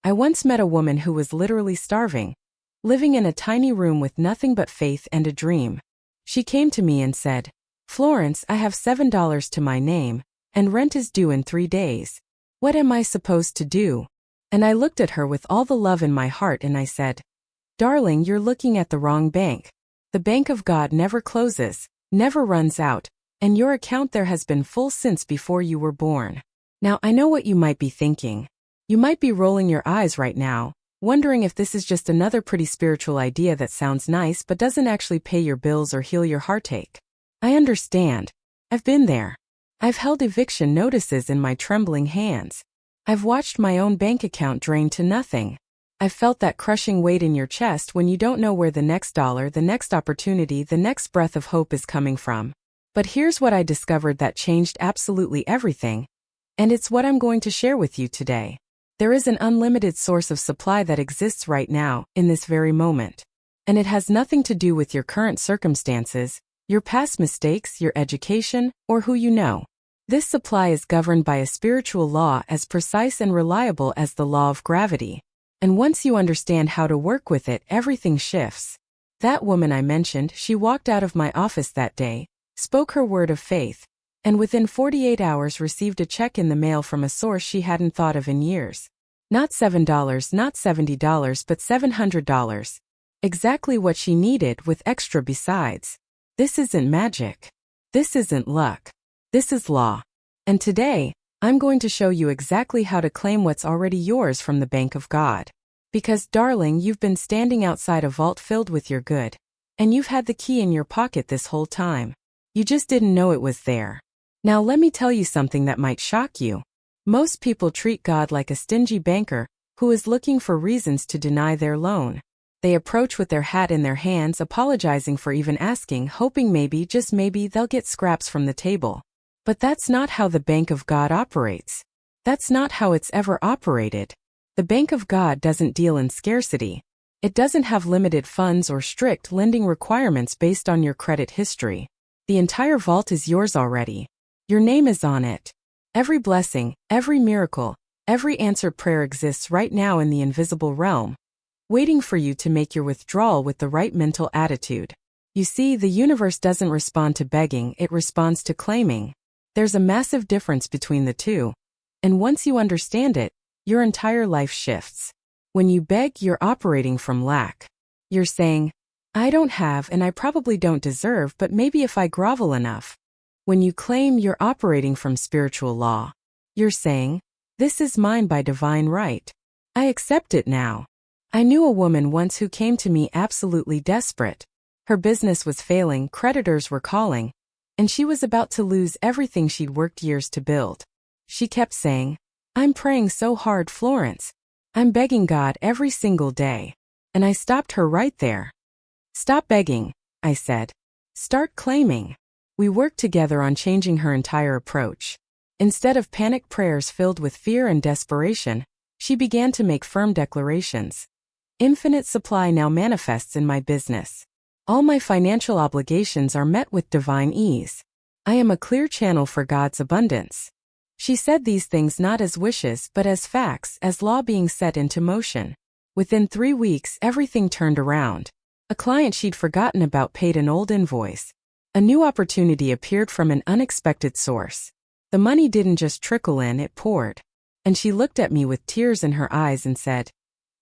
I once met a woman who was literally starving, living in a tiny room with nothing but faith and a dream. She came to me and said, "Florence, I have $7 to my name, and rent is due in 3 days. What am I supposed to do?" And I looked at her with all the love in my heart and I said, "Darling, you're looking at the wrong bank. The bank of God never closes, never runs out, and your account there has been full since before you were born." Now I know what you might be thinking. You might be rolling your eyes right now, wondering if this is just another pretty spiritual idea that sounds nice but doesn't actually pay your bills or heal your heartache. I understand. I've been there. I've held eviction notices in my trembling hands. I've watched my own bank account drain to nothing. I've felt that crushing weight in your chest when you don't know where the next dollar, the next opportunity, the next breath of hope is coming from. But here's what I discovered that changed absolutely everything. And it's what I'm going to share with you today. There is an unlimited source of supply that exists right now, in this very moment. And it has nothing to do with your current circumstances, your past mistakes, your education, or who you know. This supply is governed by a spiritual law as precise and reliable as the law of gravity. And once you understand how to work with it, everything shifts. That woman I mentioned, she walked out of my office that day, spoke her word of faith, and within 48 hours received a check in the mail from a source she hadn't thought of in years. Not $7, not $70, but $700. Exactly what she needed with extra besides. This isn't magic. This isn't luck. This is law. And today, I'm going to show you exactly how to claim what's already yours from the bank of God. Because, darling, you've been standing outside a vault filled with your good. And you've had the key in your pocket this whole time. You just didn't know it was there. Now let me tell you something that might shock you. Most people treat God like a stingy banker who is looking for reasons to deny their loan. They approach with their hat in their hands, apologizing for even asking, hoping maybe, just maybe, they'll get scraps from the table. But that's not how the bank of God operates. That's not how it's ever operated. The bank of God doesn't deal in scarcity. It doesn't have limited funds or strict lending requirements based on your credit history. The entire vault is yours already. Your name is on it. Every blessing, every miracle, every answered prayer exists right now in the invisible realm, waiting for you to make your withdrawal with the right mental attitude. You see, the universe doesn't respond to begging, it responds to claiming. There's a massive difference between the two. And once you understand it, your entire life shifts. When you beg, you're operating from lack. You're saying, "I don't have and I probably don't deserve, but maybe if I grovel enough." When you claim, you're operating from spiritual law. You're saying, "This is mine by divine right. I accept it now." I knew a woman once who came to me absolutely desperate. Her business was failing, creditors were calling, and she was about to lose everything she'd worked years to build. She kept saying, "I'm praying so hard, Florence. I'm begging God every single day." And I stopped her right there. "Stop begging," I said. "Start claiming." We worked together on changing her entire approach. Instead of panic prayers filled with fear and desperation, she began to make firm declarations. Infinite supply now manifests in my business. All my financial obligations are met with divine ease. I am a clear channel for God's abundance. She said these things not as wishes but as facts, as law being set into motion. Within 3 weeks, everything turned around. A client she'd forgotten about paid an old invoice. A new opportunity appeared from an unexpected source. The money didn't just trickle in, it poured. And she looked at me with tears in her eyes and said,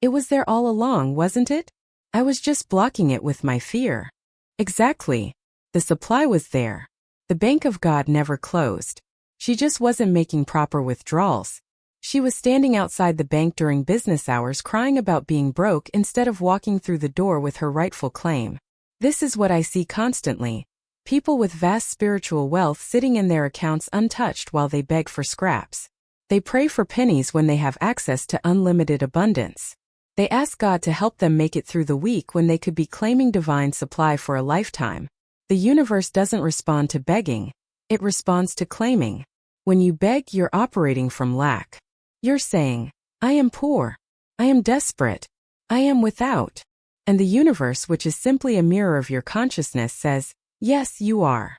"It was there all along, wasn't it? I was just blocking it with my fear." Exactly. The supply was there. The bank of God never closed. She just wasn't making proper withdrawals. She was standing outside the bank during business hours crying about being broke instead of walking through the door with her rightful claim. This is what I see constantly. People with vast spiritual wealth sitting in their accounts untouched while they beg for scraps. They pray for pennies when they have access to unlimited abundance. They ask God to help them make it through the week when they could be claiming divine supply for a lifetime. The universe doesn't respond to begging. It responds to claiming. When you beg, you're operating from lack. You're saying, "I am poor. I am desperate. I am without." And the universe, which is simply a mirror of your consciousness, says, "Yes, you are.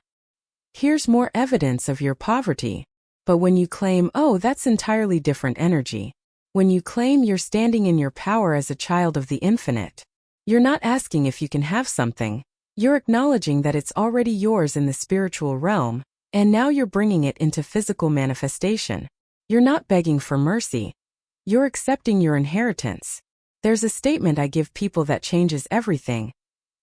Here's more evidence of your poverty." But when you claim, "Oh, that's entirely different energy. When you claim, you're standing in your power as a child of the infinite. You're not asking if you can have something. You're acknowledging that it's already yours in the spiritual realm, and now you're bringing it into physical manifestation. You're not begging for mercy. You're accepting your inheritance. There's a statement I give people that changes everything.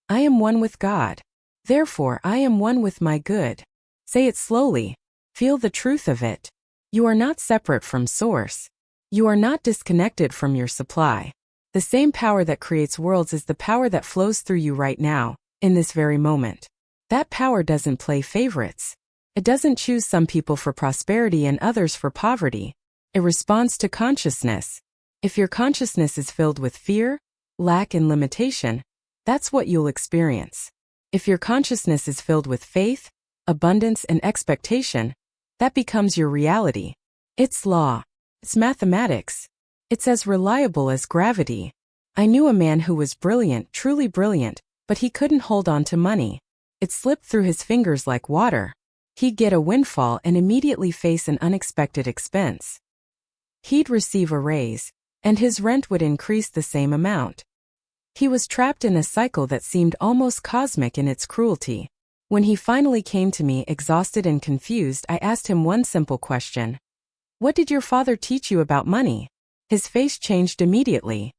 I am one with God. Therefore, I am one with my good. Say it slowly. Feel the truth of it. You are not separate from Source. You are not disconnected from your supply. The same power that creates worlds is the power that flows through you right now, in this very moment. That power doesn't play favorites. It doesn't choose some people for prosperity and others for poverty. It responds to consciousness. If your consciousness is filled with fear, lack, and limitation, that's what you'll experience. If your consciousness is filled with faith, abundance, and expectation, that becomes your reality. It's law. It's mathematics. It's as reliable as gravity. I knew a man who was brilliant, truly brilliant, but he couldn't hold on to money. It slipped through his fingers like water. He'd get a windfall and immediately face an unexpected expense. He'd receive a raise, and his rent would increase the same amount. He was trapped in a cycle that seemed almost cosmic in its cruelty. When he finally came to me exhausted and confused, I asked him one simple question. What did your father teach you about money? His face changed immediately.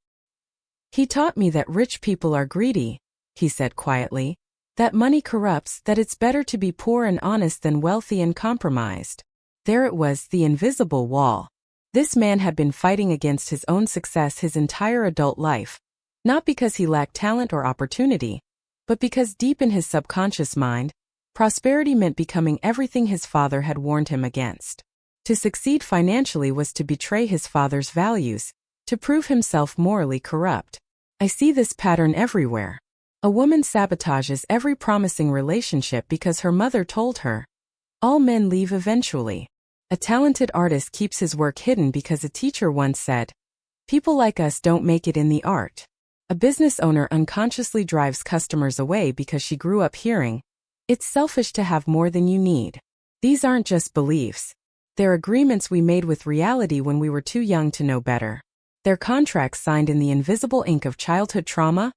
He taught me that rich people are greedy, he said quietly, that money corrupts, that it's better to be poor and honest than wealthy and compromised. There it was, the invisible wall. This man had been fighting against his own success his entire adult life, not because he lacked talent or opportunity, but because deep in his subconscious mind, prosperity meant becoming everything his father had warned him against. To succeed financially was to betray his father's values, to prove himself morally corrupt. I see this pattern everywhere. A woman sabotages every promising relationship because her mother told her. All men leave eventually. A talented artist keeps his work hidden because a teacher once said, people like us don't make it in the art. A business owner unconsciously drives customers away because she grew up hearing, it's selfish to have more than you need. These aren't just beliefs. They're agreements we made with reality when we were too young to know better. They're contracts signed in the invisible ink of childhood trauma,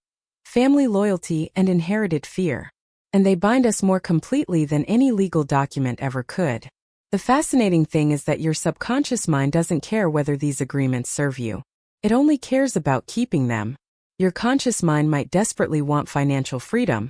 family loyalty, and inherited fear. And they bind us more completely than any legal document ever could. The fascinating thing is that your subconscious mind doesn't care whether these agreements serve you. It only cares about keeping them. Your conscious mind might desperately want financial freedom,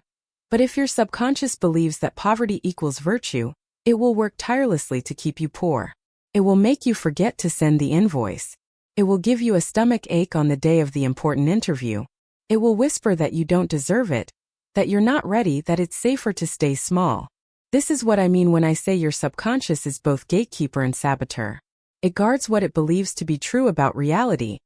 but if your subconscious believes that poverty equals virtue, it will work tirelessly to keep you poor. It will make you forget to send the invoice. It will give you a stomach ache on the day of the important interview. It will whisper that you don't deserve it, that you're not ready, that it's safer to stay small. This is what I mean when I say your subconscious is both gatekeeper and saboteur. It guards what it believes to be true about reality,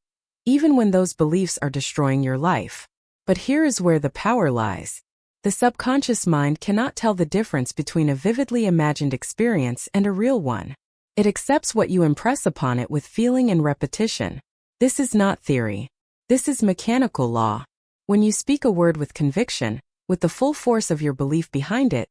even when those beliefs are destroying your life. But here is where the power lies. The subconscious mind cannot tell the difference between a vividly imagined experience and a real one. It accepts what you impress upon it with feeling and repetition. This is not theory. This is mechanical law. When you speak a word with conviction, with the full force of your belief behind it,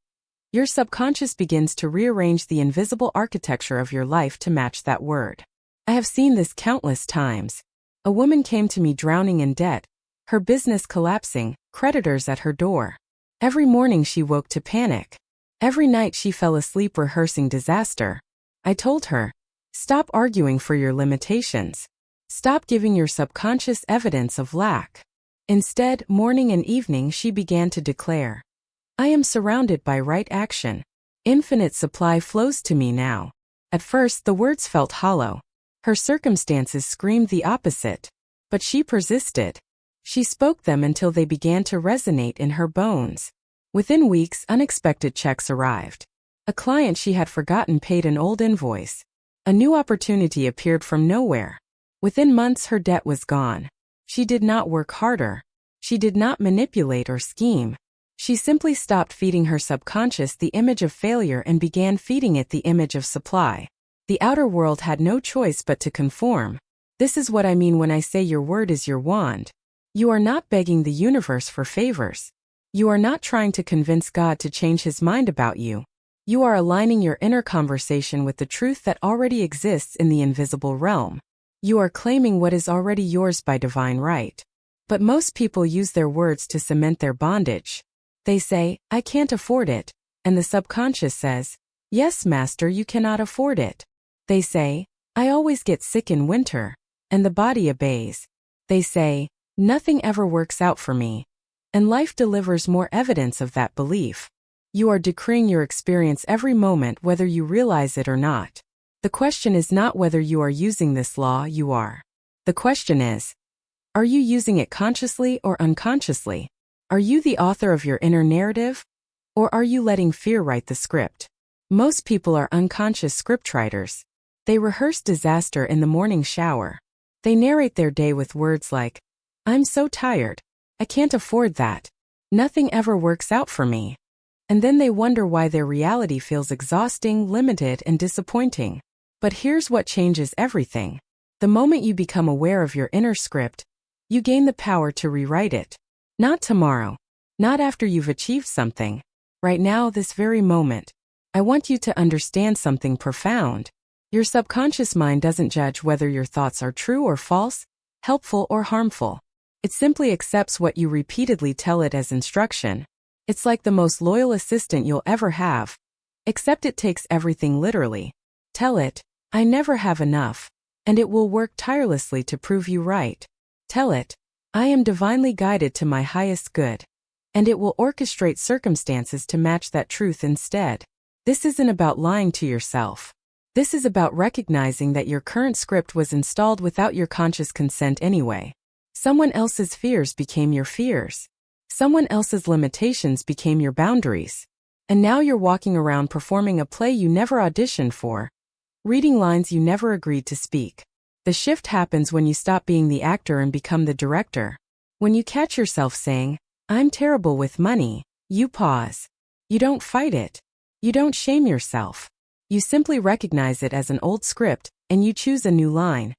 your subconscious begins to rearrange the invisible architecture of your life to match that word. I have seen this countless times. A woman came to me drowning in debt, her business collapsing, creditors at her door. Every morning she woke to panic. Every night she fell asleep rehearsing disaster. I told her, stop arguing for your limitations. Stop giving your subconscious evidence of lack. Instead, morning and evening she began to declare, I am surrounded by right action. Infinite supply flows to me now. At first the words felt hollow. Her circumstances screamed the opposite. But she persisted. She spoke them until they began to resonate in her bones. Within weeks, unexpected checks arrived. A client she had forgotten paid an old invoice. A new opportunity appeared from nowhere. Within months her debt was gone. She did not work harder. She did not manipulate or scheme. She simply stopped feeding her subconscious the image of failure and began feeding it the image of supply. The outer world had no choice but to conform. This is what I mean when I say your word is your wand. You are not begging the universe for favors. You are not trying to convince God to change his mind about you. You are aligning your inner conversation with the truth that already exists in the invisible realm. You are claiming what is already yours by divine right. But most people use their words to cement their bondage. They say, I can't afford it, and the subconscious says, yes, master, you cannot afford it. They say, I always get sick in winter, and the body obeys. They say, nothing ever works out for me, and life delivers more evidence of that belief. You are decreeing your experience every moment whether you realize it or not. The question is not whether you are using this law, you are. The question is, are you using it consciously or unconsciously? Are you the author of your inner narrative? Or are you letting fear write the script? Most people are unconscious scriptwriters. They rehearse disaster in the morning shower. They narrate their day with words like, I'm so tired. I can't afford that. Nothing ever works out for me. And then they wonder why their reality feels exhausting, limited, and disappointing. But here's what changes everything. The moment you become aware of your inner script, you gain the power to rewrite it. Not tomorrow. Not after you've achieved something. Right now, this very moment. I want you to understand something profound. Your subconscious mind doesn't judge whether your thoughts are true or false, helpful or harmful. It simply accepts what you repeatedly tell it as instruction. It's like the most loyal assistant you'll ever have. Except it takes everything literally. Tell it, I never have enough, and it will work tirelessly to prove you right. Tell it, I am divinely guided to my highest good, and it will orchestrate circumstances to match that truth instead. This isn't about lying to yourself. This is about recognizing that your current script was installed without your conscious consent anyway. Someone else's fears became your fears. Someone else's limitations became your boundaries. And now you're walking around performing a play you never auditioned for, reading lines you never agreed to speak. The shift happens when you stop being the actor and become the director. When you catch yourself saying, I'm terrible with money, you pause. You don't fight it. You don't shame yourself. You simply recognize it as an old script, and you choose a new line.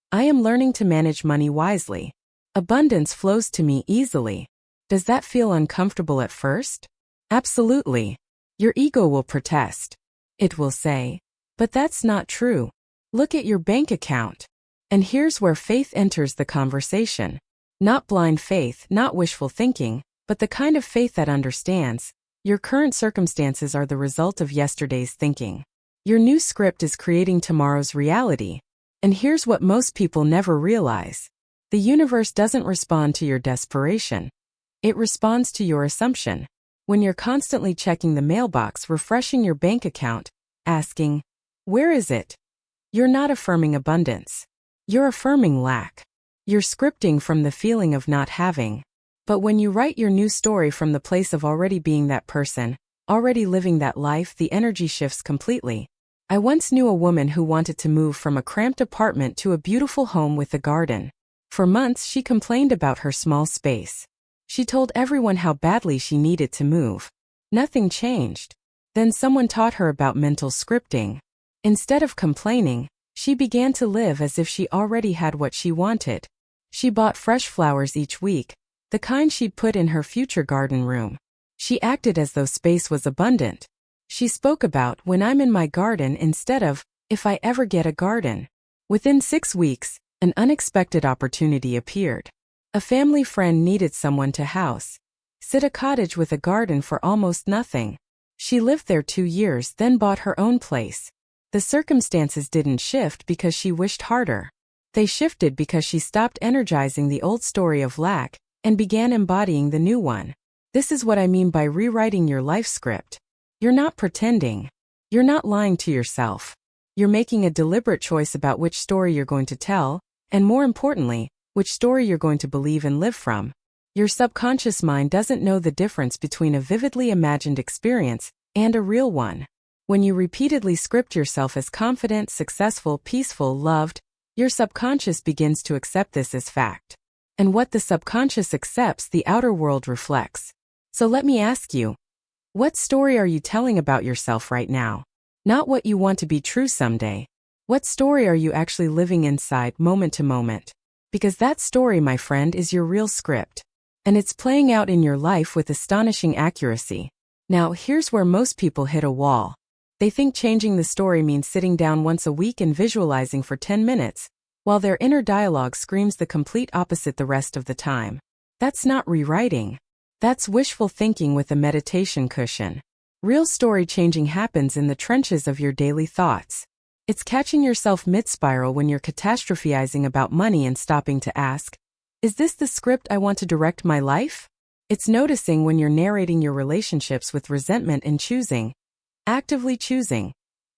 I am learning to manage money wisely. Abundance flows to me easily. Does that feel uncomfortable at first? Absolutely. Your ego will protest. It will say, but that's not true. Look at your bank account. And here's where faith enters the conversation. Not blind faith, not wishful thinking, but the kind of faith that understands. Your current circumstances are the result of yesterday's thinking. Your new script is creating tomorrow's reality. And here's what most people never realize. The universe doesn't respond to your desperation. It responds to your assumption. When you're constantly checking the mailbox, refreshing your bank account, asking, where is it? You're not affirming abundance. You're affirming lack. You're scripting from the feeling of not having. But when you write your new story from the place of already being that person, already living that life, the energy shifts completely. I once knew a woman who wanted to move from a cramped apartment to a beautiful home with a garden. For months she complained about her small space. She told everyone how badly she needed to move. Nothing changed. Then someone taught her about mental scripting. Instead of complaining, she began to live as if she already had what she wanted. She bought fresh flowers each week, the kind she'd put in her future garden room. She acted as though space was abundant. She spoke about when I'm in my garden instead of if I ever get a garden. Within 6 weeks, an unexpected opportunity appeared. A family friend needed someone to house sit a cottage with a garden for almost nothing. She lived there 2 years, then bought her own place. The circumstances didn't shift because she wished harder. They shifted because she stopped energizing the old story of lack and began embodying the new one. This is what I mean by rewriting your life script. You're not pretending. You're not lying to yourself. You're making a deliberate choice about which story you're going to tell, and more importantly, which story you're going to believe and live from. Your subconscious mind doesn't know the difference between a vividly imagined experience and a real one. When you repeatedly script yourself as confident, successful, peaceful, loved, your subconscious begins to accept this as fact. And what the subconscious accepts, the outer world reflects. So let me ask you, what story are you telling about yourself right now? Not what you want to be true someday. What story are you actually living inside, moment to moment? Because that story, my friend, is your real script. And it's playing out in your life with astonishing accuracy. Now, here's where most people hit a wall. They think changing the story means sitting down once a week and visualizing for 10 minutes, while their inner dialogue screams the complete opposite the rest of the time. That's not rewriting. That's wishful thinking with a meditation cushion. Real story changing happens in the trenches of your daily thoughts. It's catching yourself mid-spiral when you're catastrophizing about money and stopping to ask, is this the script I want to direct my life? It's noticing when you're narrating your relationships with resentment and actively choosing,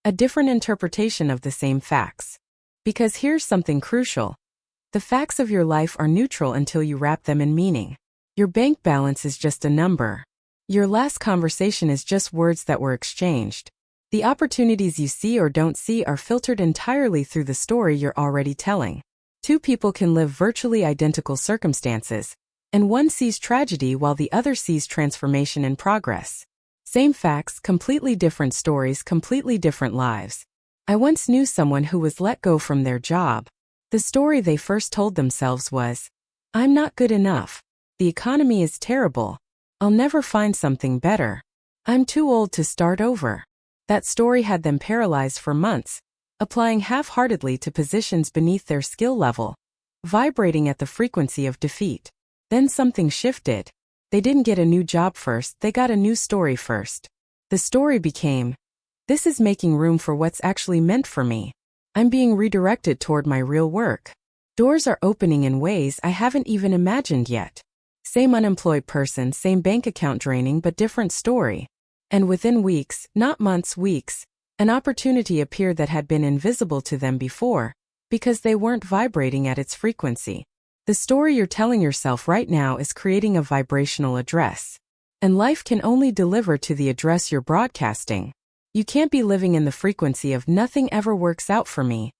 a different interpretation of the same facts. Because here's something crucial. The facts of your life are neutral until you wrap them in meaning. Your bank balance is just a number. Your last conversation is just words that were exchanged. The opportunities you see or don't see are filtered entirely through the story you're already telling. Two people can live virtually identical circumstances, and one sees tragedy while the other sees transformation and progress. Same facts, completely different stories, completely different lives. I once knew someone who was let go from their job. The story they first told themselves was, I'm not good enough. The economy is terrible. I'll never find something better. I'm too old to start over. That story had them paralyzed for months, applying half-heartedly to positions beneath their skill level, vibrating at the frequency of defeat. Then something shifted. They didn't get a new job first, they got a new story first. The story became, this is making room for what's actually meant for me. I'm being redirected toward my real work. Doors are opening in ways I haven't even imagined yet. Same unemployed person, same bank account draining, but different story. And within weeks, not months, weeks, an opportunity appeared that had been invisible to them before, because they weren't vibrating at its frequency. The story you're telling yourself right now is creating a vibrational address. And life can only deliver to the address you're broadcasting. You can't be living in the frequency of nothing ever works out for me,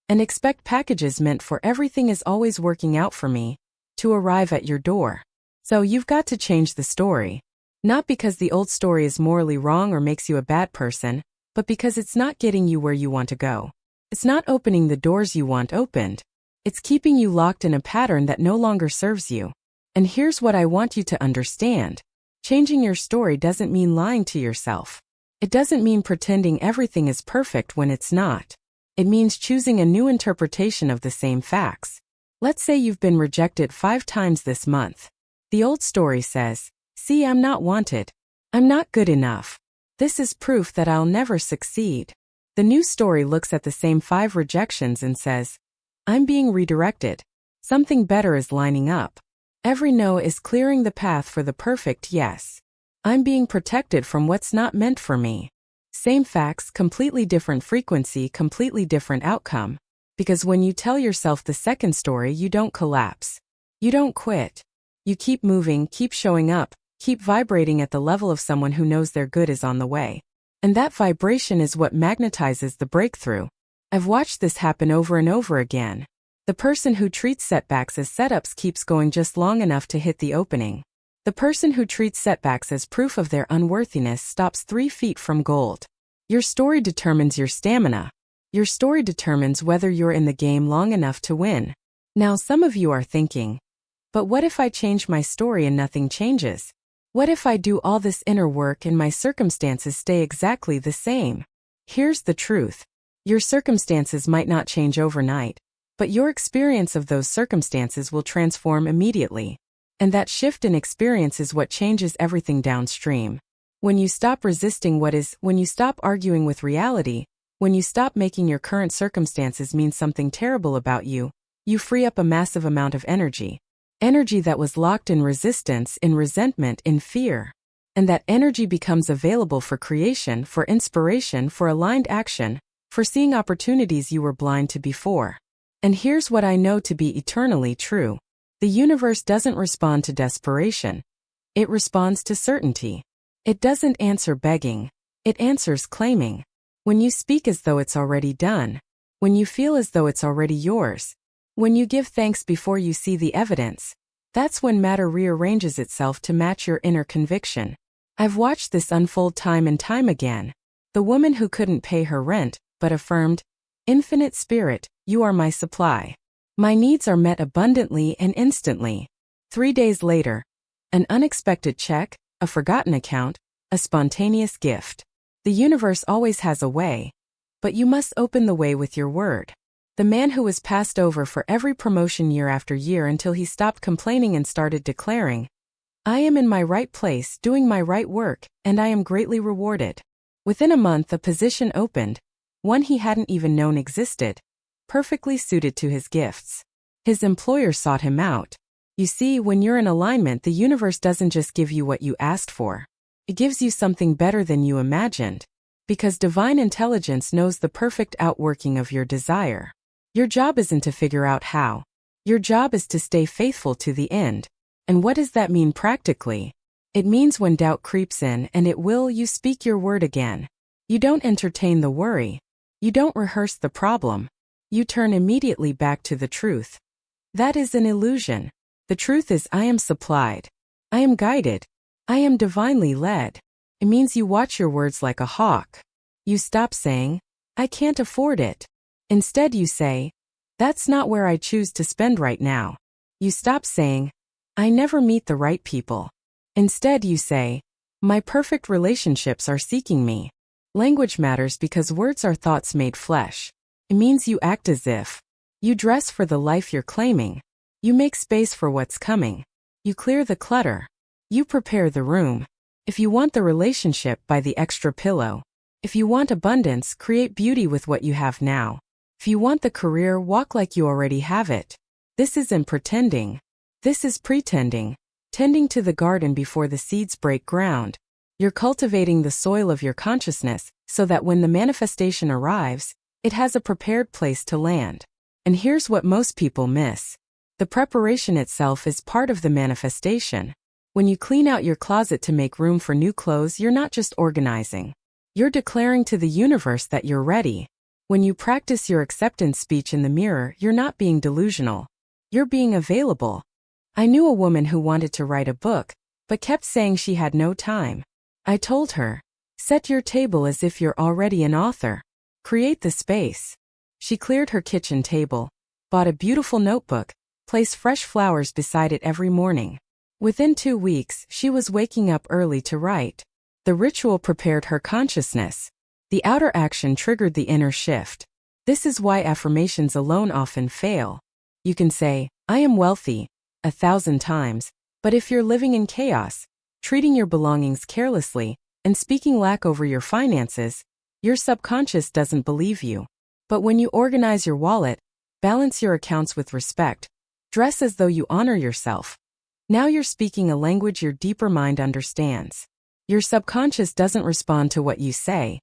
and expect packages meant for everything is always working out for me to arrive at your door. So you've got to change the story. Not because the old story is morally wrong or makes you a bad person, but because it's not getting you where you want to go. It's not opening the doors you want opened. It's keeping you locked in a pattern that no longer serves you. And here's what I want you to understand. Changing your story doesn't mean lying to yourself. It doesn't mean pretending everything is perfect when it's not. It means choosing a new interpretation of the same facts. Let's say you've been rejected 5 times this month. The old story says, see, I'm not wanted. I'm not good enough. This is proof that I'll never succeed. The new story looks at the same 5 rejections and says, I'm being redirected. Something better is lining up. Every no is clearing the path for the perfect yes. I'm being protected from what's not meant for me. Same facts, completely different frequency, completely different outcome. Because when you tell yourself the second story, you don't collapse. You don't quit. You keep moving, keep showing up, keep vibrating at the level of someone who knows their good is on the way. And that vibration is what magnetizes the breakthrough. I've watched this happen over and over again. The person who treats setbacks as setups keeps going just long enough to hit the opening. The person who treats setbacks as proof of their unworthiness stops 3 feet from gold. Your story determines your stamina. Your story determines whether you're in the game long enough to win. Now some of you are thinking, but what if I change my story and nothing changes? What if I do all this inner work and my circumstances stay exactly the same? Here's the truth. Your circumstances might not change overnight, but your experience of those circumstances will transform immediately. And that shift in experience is what changes everything downstream. When you stop resisting what is, when you stop arguing with reality, when you stop making your current circumstances mean something terrible about you, you free up a massive amount of energy. Energy that was locked in resistance, in resentment, in fear. And that energy becomes available for creation, for inspiration, for aligned action, for seeing opportunities you were blind to before. And here's what I know to be eternally true. The universe doesn't respond to desperation. It responds to certainty. It doesn't answer begging. It answers claiming. When you speak as though it's already done. When you feel as though it's already yours. When you give thanks before you see the evidence. That's when matter rearranges itself to match your inner conviction. I've watched this unfold time and time again. The woman who couldn't pay her rent, but affirmed, Infinite Spirit, you are my supply. My needs are met abundantly and instantly. 3 days later, an unexpected check, a forgotten account, a spontaneous gift. The universe always has a way, but you must open the way with your word. The man who was passed over for every promotion year after year until he stopped complaining and started declaring, I am in my right place, doing my right work, and I am greatly rewarded. Within a month, a position opened, one he hadn't even known existed, perfectly suited to his gifts. His employer sought him out. You see, when you're in alignment, the universe doesn't just give you what you asked for. It gives you something better than you imagined. Because divine intelligence knows the perfect outworking of your desire. Your job isn't to figure out how. Your job is to stay faithful to the end. And what does that mean practically? It means when doubt creeps in, and it will, you speak your word again. You don't entertain the worry. You don't rehearse the problem. You turn immediately back to the truth. That is an illusion. The truth is I am supplied. I am guided. I am divinely led. It means you watch your words like a hawk. You stop saying, I can't afford it. Instead you say, that's not where I choose to spend right now. You stop saying, I never meet the right people. Instead you say, my perfect relationships are seeking me. Language matters because words are thoughts made flesh. It means you act as if. You dress for the life you're claiming. You make space for what's coming. You clear the clutter. You prepare the room. If you want the relationship, buy the extra pillow. If you want abundance, create beauty with what you have now. If you want the career, walk like you already have it. This isn't pretending. This is pretending. Tending to the garden before the seeds break ground. You're cultivating the soil of your consciousness so that when the manifestation arrives, it has a prepared place to land. And here's what most people miss. The preparation itself is part of the manifestation. When you clean out your closet to make room for new clothes, you're not just organizing. You're declaring to the universe that you're ready. When you practice your acceptance speech in the mirror, you're not being delusional. You're being available. I knew a woman who wanted to write a book, but kept saying she had no time. I told her, set your table as if you're already an author. Create the space. She cleared her kitchen table, bought a beautiful notebook, placed fresh flowers beside it every morning. Within 2 weeks, she was waking up early to write. The ritual prepared her consciousness. The outer action triggered the inner shift. This is why affirmations alone often fail. You can say, I am wealthy, 1,000 times, but if you're living in chaos, treating your belongings carelessly, and speaking lack over your finances, your subconscious doesn't believe you. But when you organize your wallet, balance your accounts with respect, dress as though you honor yourself, now you're speaking a language your deeper mind understands. Your subconscious doesn't respond to what you say.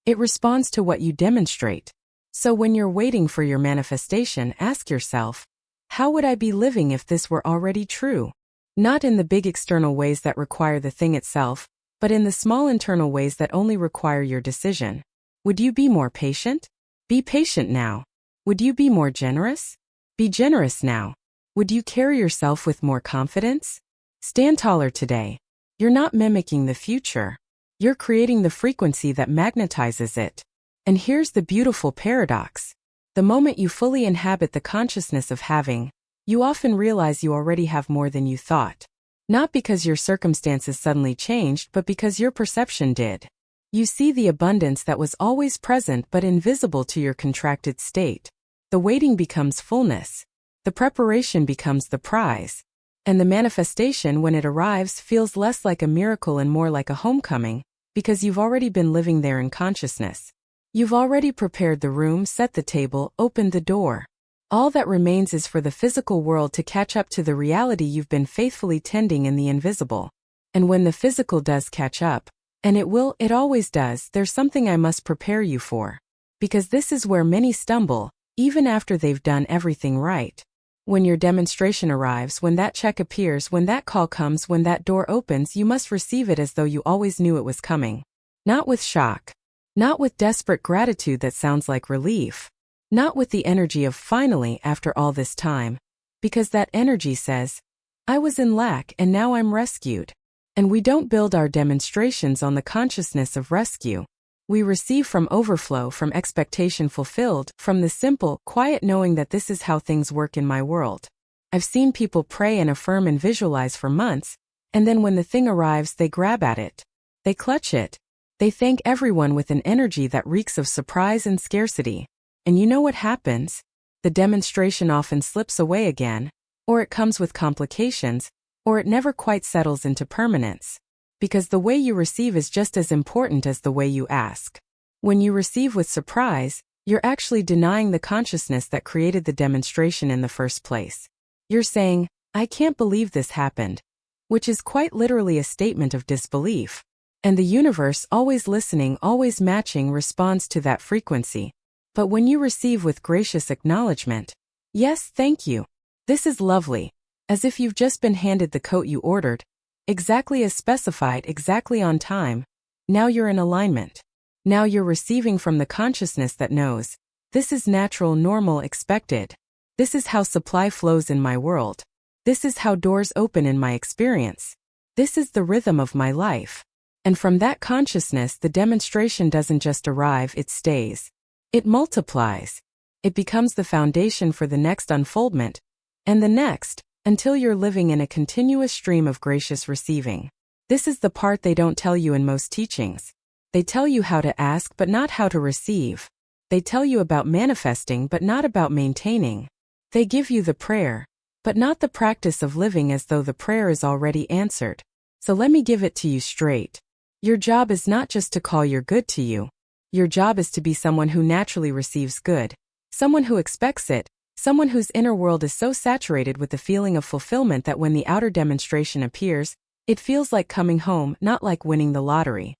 It responds to what you demonstrate. So when you're waiting for your manifestation, ask yourself, how would I be living if this were already true? Not in the big external ways that require the thing itself, but in the small internal ways that only require your decision. Would you be more patient? Be patient now. Would you be more generous? Be generous now. Would you carry yourself with more confidence? Stand taller today. You're not mimicking the future. You're creating the frequency that magnetizes it. And here's the beautiful paradox. The moment you fully inhabit the consciousness of having, you often realize you already have more than you thought. Not because your circumstances suddenly changed, but because your perception did. You see the abundance that was always present but invisible to your contracted state. The waiting becomes fullness. The preparation becomes the prize. And the manifestation, when it arrives, feels less like a miracle and more like a homecoming, because you've already been living there in consciousness. You've already prepared the room, set the table, opened the door. All that remains is for the physical world to catch up to the reality you've been faithfully tending in the invisible. And when the physical does catch up, and it will, it always does, there's something I must prepare you for. Because this is where many stumble, even after they've done everything right. When your demonstration arrives, when that check appears, when that call comes, when that door opens, you must receive it as though you always knew it was coming. Not with shock. Not with desperate gratitude that sounds like relief. Not with the energy of finally after all this time. Because that energy says, I was in lack and now I'm rescued. And we don't build our demonstrations on the consciousness of rescue. We receive from overflow, from expectation fulfilled, from the simple, quiet knowing that this is how things work in my world. I've seen people pray and affirm and visualize for months, and then when the thing arrives, they grab at it. They clutch it. They thank everyone with an energy that reeks of surprise and scarcity. And you know what happens? the demonstration often slips away again, or it comes with complications, or it never quite settles into permanence. Because the way you receive is just as important as the way you ask. When you receive with surprise, you're actually denying the consciousness that created the demonstration in the first place. You're saying, "I can't believe this happened," which is quite literally a statement of disbelief. And the universe, always listening, always matching, responds to that frequency. But when you receive with gracious acknowledgement, "Yes, thank you. This is lovely," as if you've just been handed the coat you ordered, exactly as specified, exactly on time, now you're in alignment. Now you're receiving from the consciousness that knows, this is natural, normal, expected. This is how supply flows in my world. This is how doors open in my experience. This is the rhythm of my life. And from that consciousness, the demonstration doesn't just arrive, it stays. It multiplies. It becomes the foundation for the next unfoldment, and the next, until you're living in a continuous stream of gracious receiving. This is the part they don't tell you in most teachings. They tell you how to ask but not how to receive. They tell you about manifesting but not about maintaining. They give you the prayer, but not the practice of living as though the prayer is already answered. So let me give it to you straight. Your job is not just to call your good to you. Your job is to be someone who naturally receives good, someone who expects it, someone whose inner world is so saturated with the feeling of fulfillment that when the outer demonstration appears, it feels like coming home, not like winning the lottery.